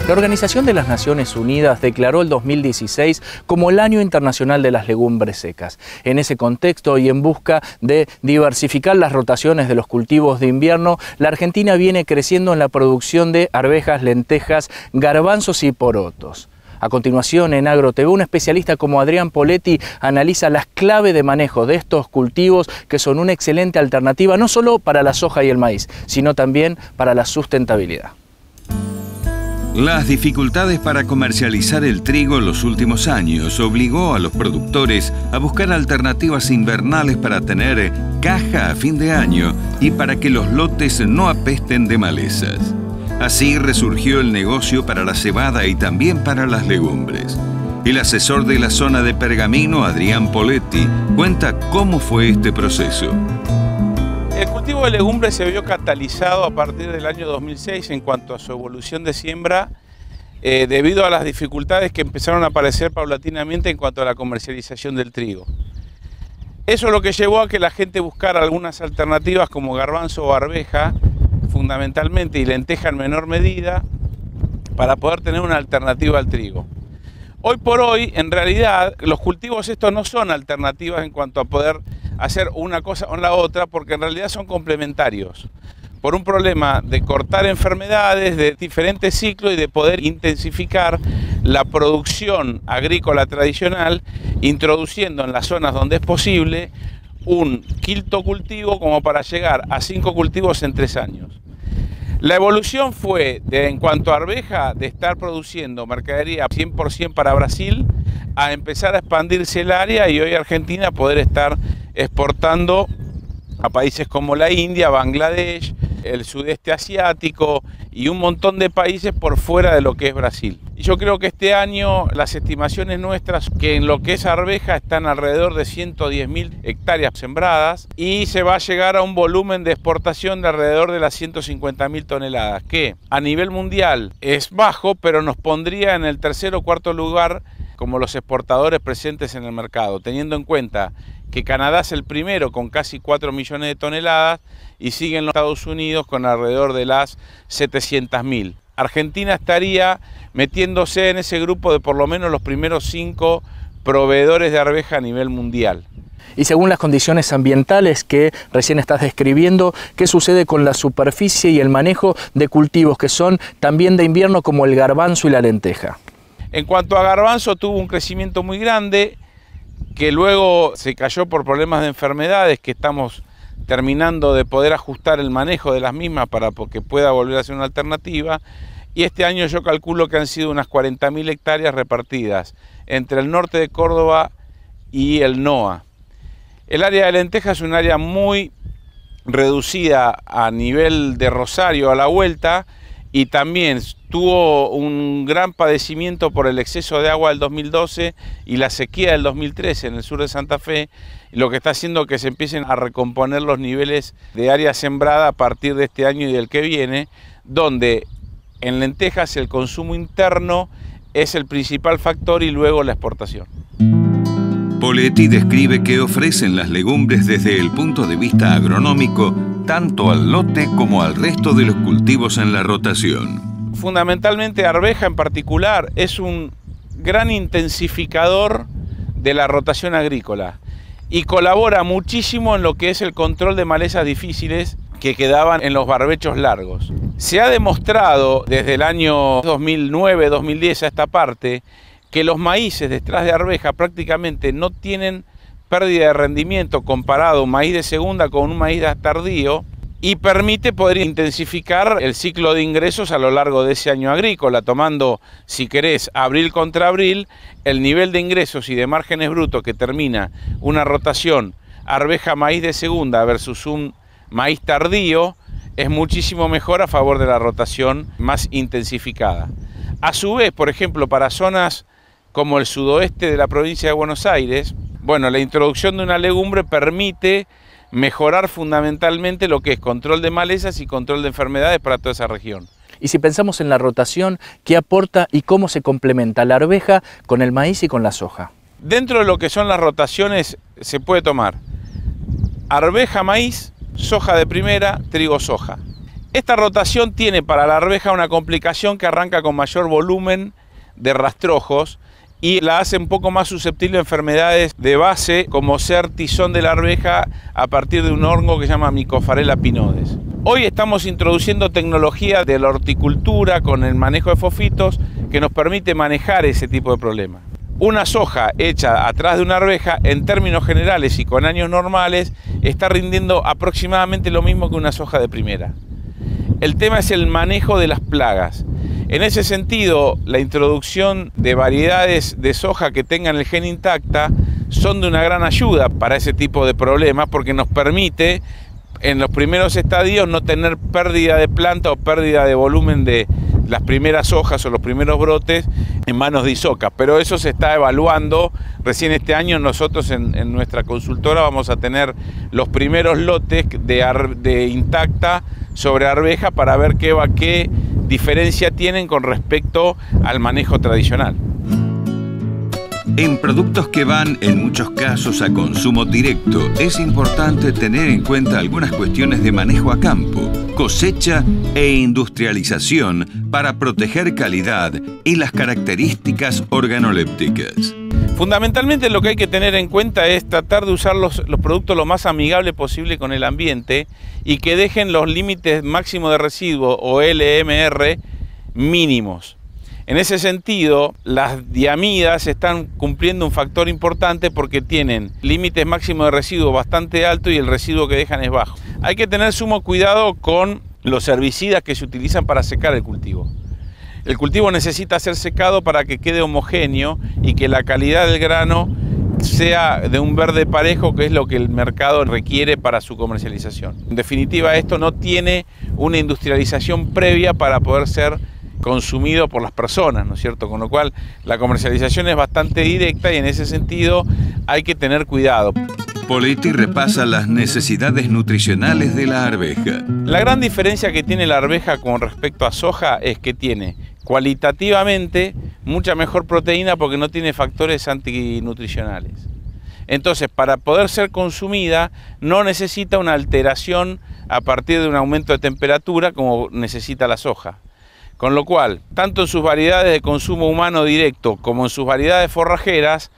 La Organización de las Naciones Unidas declaró el 2016 como el Año Internacional de las Legumbres Secas. En ese contexto y en busca de diversificar las rotaciones de los cultivos de invierno, la Argentina viene creciendo en la producción de arvejas, lentejas, garbanzos y porotos. A continuación, en AgroTV, un especialista como Adrián Poletti analiza las claves de manejo de estos cultivos que son una excelente alternativa no solo para la soja y el maíz, sino también para la sustentabilidad. Las dificultades para comercializar el trigo en los últimos años obligó a los productores a buscar alternativas invernales para tener caja a fin de año y para que los lotes no apesten de malezas. Así resurgió el negocio para la cebada y también para las legumbres. El asesor de la zona de Pergamino, Adrián Poletti, cuenta cómo fue este proceso. El cultivo de legumbres se vio catalizado a partir del año 2006 en cuanto a su evolución de siembra debido a las dificultades que empezaron a aparecer paulatinamente en cuanto a la comercialización del trigo. Eso es lo que llevó a que la gente buscara algunas alternativas como garbanzo o arveja, fundamentalmente, y lenteja en menor medida, para poder tener una alternativa al trigo. Hoy por hoy, en realidad, los cultivos estos no son alternativas en cuanto a poder hacer una cosa o la otra, porque en realidad son complementarios. Por un problema de cortar enfermedades, de diferentes ciclos y de poder intensificar la producción agrícola tradicional, introduciendo en las zonas donde es posible un quinto cultivo como para llegar a 5 cultivos en 3 años. La evolución fue, en cuanto a arveja, de estar produciendo mercadería 100% para Brasil, a empezar a expandirse el área y hoy Argentina poder estar exportando a países como la India, Bangladesh, el sudeste asiático y un montón de países por fuera de lo que es Brasil. Y yo creo que este año las estimaciones nuestras que en lo que es arveja están alrededor de 110.000 hectáreas sembradas y se va a llegar a un volumen de exportación de alrededor de las 150.000 toneladas, que a nivel mundial es bajo, pero nos pondría en el tercer o cuarto lugar como los exportadores presentes en el mercado, teniendo en cuenta que Canadá es el primero con casi 4 millones de toneladas y siguen los Estados Unidos con alrededor de las 700.000. Argentina estaría metiéndose en ese grupo de por lo menos los primeros 5 proveedores de arveja a nivel mundial. Y según las condiciones ambientales que recién estás describiendo, ¿qué sucede con la superficie y el manejo de cultivos que son también de invierno como el garbanzo y la lenteja? En cuanto a garbanzo, tuvo un crecimiento muy grande, que luego se cayó por problemas de enfermedades que estamos terminando de poder ajustar el manejo de las mismas para que pueda volver a ser una alternativa. Y este año yo calculo que han sido unas 40.000 hectáreas repartidas entre el norte de Córdoba y el NOA. El área de lenteja es un área muy reducida a nivel de Rosario a la vuelta y también tuvo un gran padecimiento por el exceso de agua del 2012 y la sequía del 2013 en el sur de Santa Fe, lo que está haciendo que se empiecen a recomponer los niveles de área sembrada a partir de este año y del que viene, donde en lentejas el consumo interno es el principal factor y luego la exportación. Poletti describe qué ofrecen las legumbres desde el punto de vista agronómico, tanto al lote como al resto de los cultivos en la rotación. Fundamentalmente arveja en particular es un gran intensificador de la rotación agrícola y colabora muchísimo en lo que es el control de malezas difíciles que quedaban en los barbechos largos. Se ha demostrado desde el año 2009-2010 a esta parte que los maíces detrás de arveja prácticamente no tienen pérdida de rendimiento comparado un maíz de segunda con un maíz tardío y permite poder intensificar el ciclo de ingresos a lo largo de ese año agrícola, tomando, si querés, abril contra abril, el nivel de ingresos y de márgenes brutos que termina una rotación arveja-maíz de segunda versus un maíz tardío es muchísimo mejor a favor de la rotación más intensificada. A su vez, por ejemplo, para zonas como el sudoeste de la provincia de Buenos Aires, bueno, la introducción de una legumbre permite mejorar fundamentalmente lo que es control de malezas y control de enfermedades para toda esa región. Y si pensamos en la rotación, ¿qué aporta y cómo se complementa la arveja con el maíz y con la soja? Dentro de lo que son las rotaciones se puede tomar arveja, maíz, soja de primera, trigo, soja. Esta rotación tiene para la arveja una complicación que arranca con mayor volumen de rastrojos y la hace un poco más susceptible a enfermedades de base, como ser tizón de la arveja a partir de un hongo que se llama Mycopharella pinodes. Hoy estamos introduciendo tecnología de la horticultura con el manejo de fofitos que nos permite manejar ese tipo de problemas. Una soja hecha atrás de una arveja, en términos generales y con años normales, está rindiendo aproximadamente lo mismo que una soja de primera. El tema es el manejo de las plagas. En ese sentido, la introducción de variedades de soja que tengan el gen intacta son de una gran ayuda para ese tipo de problemas, porque nos permite en los primeros estadios no tener pérdida de planta o pérdida de volumen de las primeras hojas o los primeros brotes en manos de ISOCA, pero eso se está evaluando. Recién este año nosotros en nuestra consultora vamos a tener los primeros lotes de intacta sobre arveja para ver qué diferencia tienen con respecto al manejo tradicional. En productos que van en muchos casos a consumo directo, es importante tener en cuenta algunas cuestiones de manejo a campo, cosecha e industrialización para proteger calidad y las características organolépticas. Fundamentalmente lo que hay que tener en cuenta es tratar de usar los productos lo más amigable posible con el ambiente y que dejen los límites máximos de residuo o LMR mínimos. En ese sentido, las diamidas están cumpliendo un factor importante porque tienen límites máximos de residuo bastante altos y el residuo que dejan es bajo. Hay que tener sumo cuidado con los herbicidas que se utilizan para secar el cultivo. El cultivo necesita ser secado para que quede homogéneo y que la calidad del grano sea de un verde parejo, que es lo que el mercado requiere para su comercialización. En definitiva, esto no tiene una industrialización previa para poder ser consumido por las personas, ¿no es cierto? Con lo cual la comercialización es bastante directa y en ese sentido hay que tener cuidado. Poletti repasa las necesidades nutricionales de la arveja. La gran diferencia que tiene la arveja con respecto a soja es que tiene cualitativamente mucha mejor proteína porque no tiene factores antinutricionales. Entonces, para poder ser consumida no necesita una alteración a partir de un aumento de temperatura como necesita la soja. Con lo cual, tanto en sus variedades de consumo humano directo como en sus variedades forrajeras,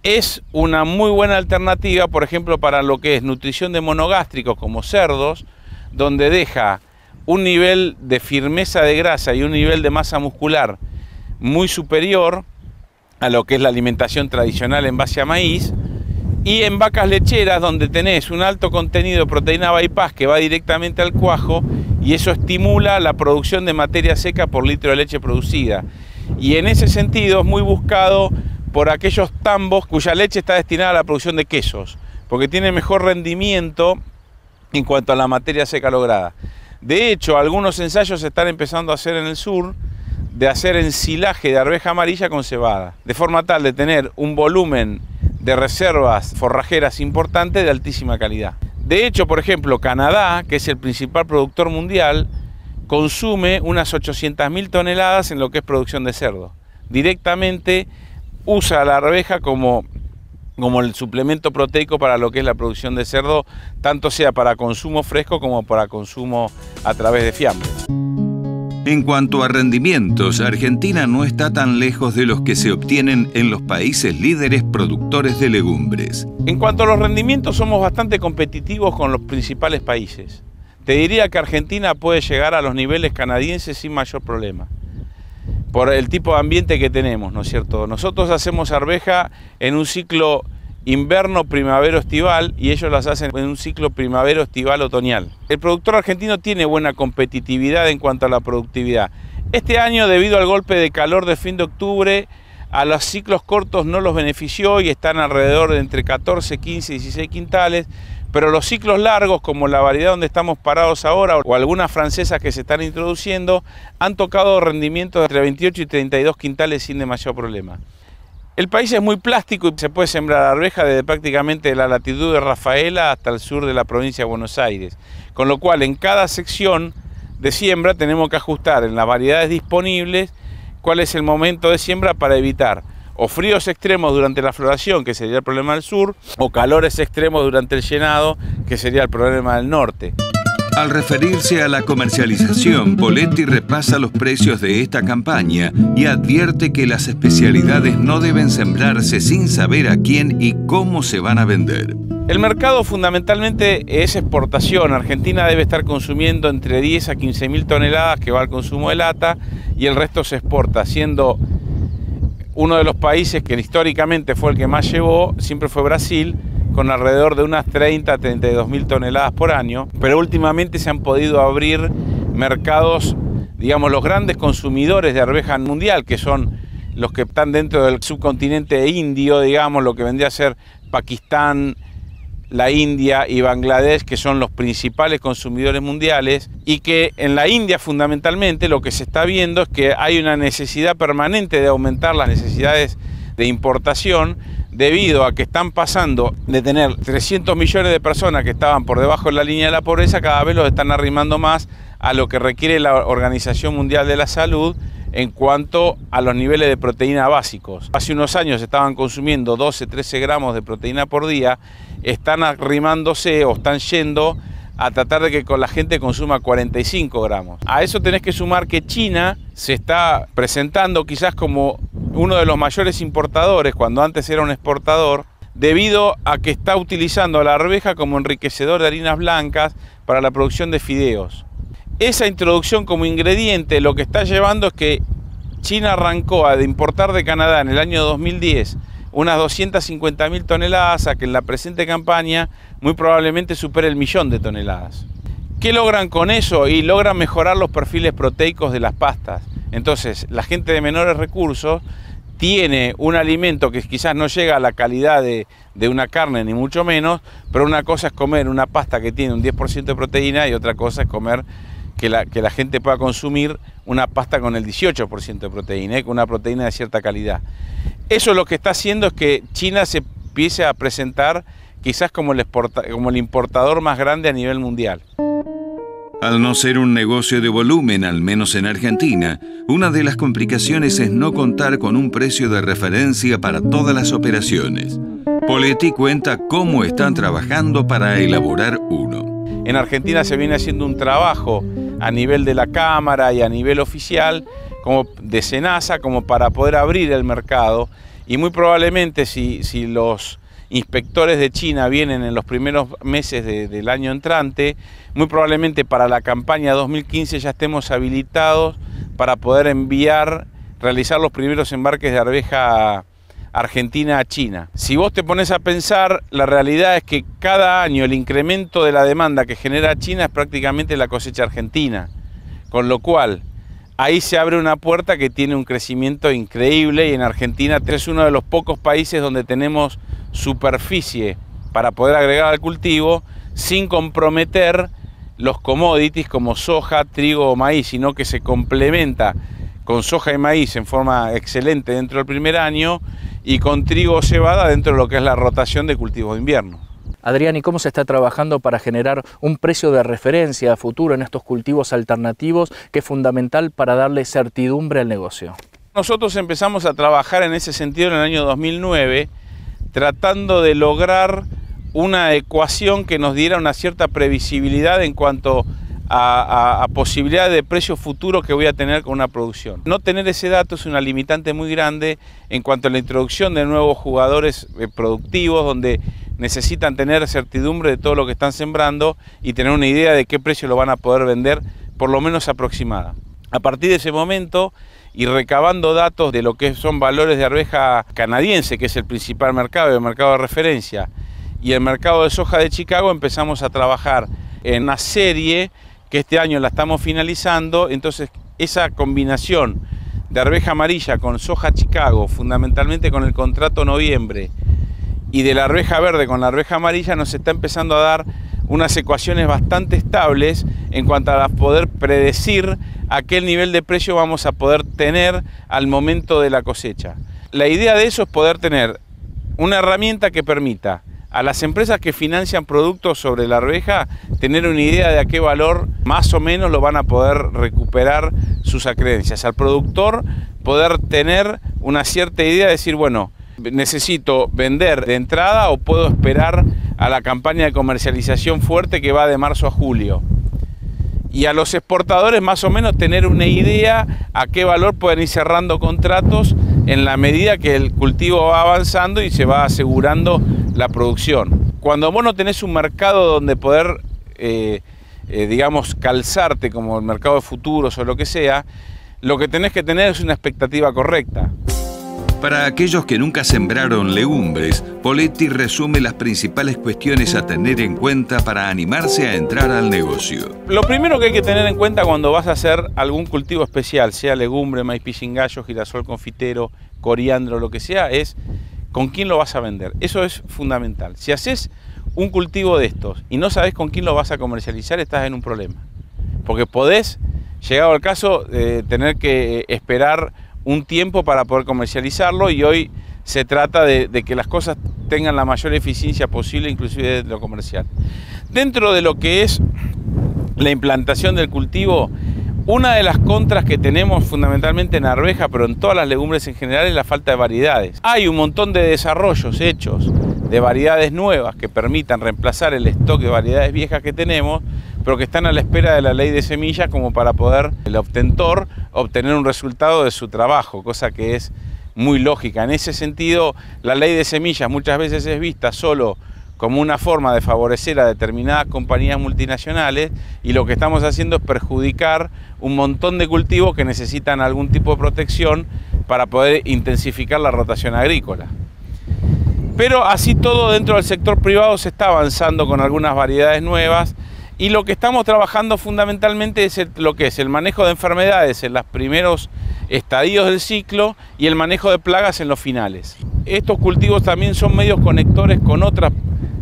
es una muy buena alternativa, por ejemplo, para lo que es nutrición de monogástricos como cerdos, donde deja un nivel de firmeza de grasa y un nivel de masa muscular muy superior a lo que es la alimentación tradicional en base a maíz, y en vacas lecheras, donde tenés un alto contenido de proteína bypass que va directamente al cuajo, y eso estimula la producción de materia seca por litro de leche producida. Y en ese sentido es muy buscado por aquellos tambos cuya leche está destinada a la producción de quesos, porque tiene mejor rendimiento en cuanto a la materia seca lograda. De hecho, algunos ensayos se están empezando a hacer en el sur de hacer ensilaje de arveja amarilla con cebada, de forma tal de tener un volumen de reservas forrajeras importantes de altísima calidad. De hecho, por ejemplo, Canadá, que es el principal productor mundial, consume unas 800.000 toneladas en lo que es producción de cerdo. Directamente usa la arveja como el suplemento proteico para lo que es la producción de cerdo, tanto sea para consumo fresco como para consumo a través de fiambres. En cuanto a rendimientos, Argentina no está tan lejos de los que se obtienen en los países líderes productores de legumbres. En cuanto a los rendimientos, somos bastante competitivos con los principales países. Te diría que Argentina puede llegar a los niveles canadienses sin mayor problema, por el tipo de ambiente que tenemos, ¿no es cierto? Nosotros hacemos arveja en un ciclo invierno, primavera, estival, y ellos las hacen en un ciclo primavera, estival, otoñal. El productor argentino tiene buena competitividad en cuanto a la productividad. Este año, debido al golpe de calor de fin de octubre, a los ciclos cortos no los benefició y están alrededor de entre 14, 15 y 16 quintales, pero los ciclos largos, como la variedad donde estamos parados ahora, o algunas francesas que se están introduciendo, han tocado rendimientos de entre 28 y 32 quintales sin demasiado problema. El país es muy plástico y se puede sembrar arveja desde prácticamente la latitud de Rafaela hasta el sur de la provincia de Buenos Aires, con lo cual en cada sección de siembra tenemos que ajustar en las variedades disponibles cuál es el momento de siembra para evitar o fríos extremos durante la floración, que sería el problema del sur, o calores extremos durante el llenado, que sería el problema del norte. Al referirse a la comercialización, Poletti repasa los precios de esta campaña y advierte que las especialidades no deben sembrarse sin saber a quién y cómo se van a vender. El mercado fundamentalmente es exportación. Argentina debe estar consumiendo entre 10 a 15.000 toneladas que va al consumo de lata y el resto se exporta, siendo uno de los países que históricamente fue el que más llevó, siempre fue Brasil, con alrededor de unas 30 a 32.000 toneladas por año, pero últimamente se han podido abrir mercados, digamos, los grandes consumidores de arveja mundial, que son los que están dentro del subcontinente indio, digamos, lo que vendría a ser Pakistán, la India y Bangladesh, que son los principales consumidores mundiales, y que en la India fundamentalmente lo que se está viendo es que hay una necesidad permanente de aumentar las necesidades de importación, debido a que están pasando de tener 300 millones de personas que estaban por debajo de la línea de la pobreza, cada vez los están arrimando más a lo que requiere la Organización Mundial de la Salud en cuanto a los niveles de proteína básicos. Hace unos años estaban consumiendo 12-13 gramos de proteína por día, están arrimándose o están yendo a tratar de que con la gente consuma 45 gramos. A eso tenés que sumar que China se está presentando quizás como uno de los mayores importadores, cuando antes era un exportador, debido a que está utilizando la arveja como enriquecedor de harinas blancas para la producción de fideos. Esa introducción como ingrediente lo que está llevando es que China arrancó a importar de Canadá en el año 2010 unas 250.000 toneladas, a que en la presente campaña muy probablemente supere el 1.000.000 de toneladas. ¿Qué logran con eso? Y logran mejorar los perfiles proteicos de las pastas. Entonces, la gente de menores recursos tiene un alimento que quizás no llega a la calidad de una carne, ni mucho menos, pero una cosa es comer una pasta que tiene un 10% de proteína y otra cosa es comer que la gente pueda consumir una pasta con el 18% de proteína, con una proteína de cierta calidad. Eso lo que está haciendo es que China se empiece a presentar quizás como el importador más grande a nivel mundial. Al no ser un negocio de volumen, al menos en Argentina, una de las complicaciones es no contar con un precio de referencia para todas las operaciones. Poletti cuenta cómo están trabajando para elaborar uno. En Argentina se viene haciendo un trabajo a nivel de la Cámara y a nivel oficial, como de SENASA, como para poder abrir el mercado, y muy probablemente si los inspectores de China vienen en los primeros meses del año entrante, muy probablemente para la campaña 2015 ya estemos habilitados para poder realizar los primeros embarques de arveja argentina a China. Si vos te pones a pensar, la realidad es que cada año el incremento de la demanda que genera China es prácticamente la cosecha argentina, con lo cual ahí se abre una puerta que tiene un crecimiento increíble, y en Argentina es uno de los pocos países donde tenemos superficie para poder agregar al cultivo sin comprometer los commodities como soja, trigo o maíz, sino que se complementa con soja y maíz en forma excelente dentro del primer año y con trigo o cebada dentro de lo que es la rotación de cultivos de invierno. Adrián, ¿y cómo se está trabajando para generar un precio de referencia a futuro en estos cultivos alternativos que es fundamental para darle certidumbre al negocio? Nosotros empezamos a trabajar en ese sentido en el año 2009, tratando de lograr una ecuación que nos diera una cierta previsibilidad en cuanto a posibilidades de precio futuro que voy a tener con una producción. No tener ese dato es una limitante muy grande en cuanto a la introducción de nuevos jugadores productivos, donde necesitan tener certidumbre de todo lo que están sembrando y tener una idea de qué precio lo van a poder vender, por lo menos aproximada. A partir de ese momento, y recabando datos de lo que son valores de arveja canadiense, que es el principal mercado, el mercado de referencia, y el mercado de soja de Chicago, empezamos a trabajar en una serie que este año la estamos finalizando. Entonces esa combinación de arveja amarilla con soja Chicago, fundamentalmente con el contrato noviembre, y de la arveja verde con la arveja amarilla, nos está empezando a dar unas ecuaciones bastante estables en cuanto a poder predecir a qué nivel de precio vamos a poder tener al momento de la cosecha. La idea de eso es poder tener una herramienta que permita a las empresas que financian productos sobre la arveja tener una idea de a qué valor más o menos lo van a poder recuperar sus acreencias. Al productor poder tener una cierta idea de decir, bueno, necesito vender de entrada o puedo esperar a la campaña de comercialización fuerte que va de marzo a julio. y a los exportadores más o menos tener una idea a qué valor pueden ir cerrando contratos en la medida que el cultivo va avanzando y se va asegurando la producción. Cuando vos no tenés un mercado donde poder, digamos, calzarte como el mercado de futuros o lo que sea, lo que tenés que tener es una expectativa correcta. Para aquellos que nunca sembraron legumbres, Poletti resume las principales cuestiones a tener en cuenta para animarse a entrar al negocio. Lo primero que hay que tener en cuenta cuando vas a hacer algún cultivo especial, sea legumbre, maíz pichingállo, girasol confitero, coriandro, lo que sea, es con quién lo vas a vender. Eso es fundamental. Si haces un cultivo de estos y no sabes con quién lo vas a comercializar, estás en un problema. Porque podés, llegado al caso, tener que esperar un tiempo para poder comercializarlo, y hoy se trata de que las cosas tengan la mayor eficiencia posible, inclusive de lo comercial. Dentro de lo que es la implantación del cultivo, una de las contras que tenemos fundamentalmente en arveja, pero en todas las legumbres en general, es la falta de variedades. Hay un montón de desarrollos hechos de variedades nuevas que permitan reemplazar el stock de variedades viejas que tenemos, pero que están a la espera de la ley de semillas como para poder el obtentor obtener un resultado de su trabajo, cosa que es muy lógica. En ese sentido, la ley de semillas muchas veces es vista solo como una forma de favorecer a determinadas compañías multinacionales, y lo que estamos haciendo es perjudicar un montón de cultivos que necesitan algún tipo de protección para poder intensificar la rotación agrícola. Pero así todo, dentro del sector privado se está avanzando con algunas variedades nuevas, y lo que estamos trabajando fundamentalmente es lo que es el manejo de enfermedades en los primeros estadios del ciclo y el manejo de plagas en los finales. Estos cultivos también son medios conectores con otro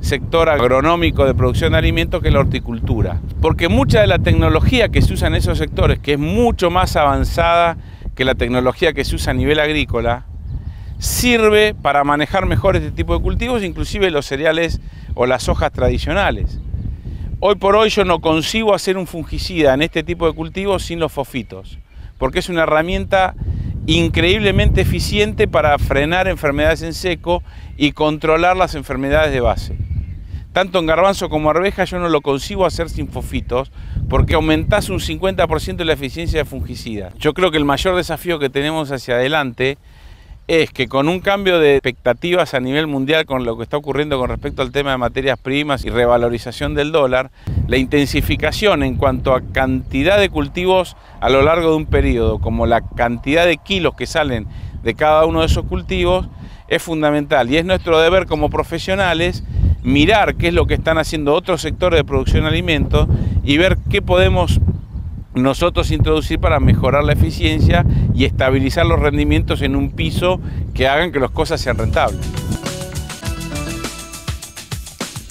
sector agronómico de producción de alimentos, que es la horticultura. Porque mucha de la tecnología que se usa en esos sectores, que es mucho más avanzada que la tecnología que se usa a nivel agrícola, sirve para manejar mejor este tipo de cultivos, inclusive los cereales o las hojas tradicionales. Hoy por hoy yo no concibo hacer un fungicida en este tipo de cultivos sin los fosfitos, porque es una herramienta increíblemente eficiente para frenar enfermedades en seco y controlar las enfermedades de base. Tanto en garbanzo como arveja yo no lo concibo hacer sin fosfitos, porque aumentás un 50% la eficiencia de fungicida. Yo creo que el mayor desafío que tenemos hacia adelante es que, con un cambio de expectativas a nivel mundial con lo que está ocurriendo con respecto al tema de materias primas y revalorización del dólar, la intensificación en cuanto a cantidad de cultivos a lo largo de un periodo, como la cantidad de kilos que salen de cada uno de esos cultivos, es fundamental. Y es nuestro deber como profesionales mirar qué es lo que están haciendo otros sectores de producción de alimentos y ver qué podemos nosotros introducir para mejorar la eficiencia y estabilizar los rendimientos en un piso que hagan que las cosas sean rentables.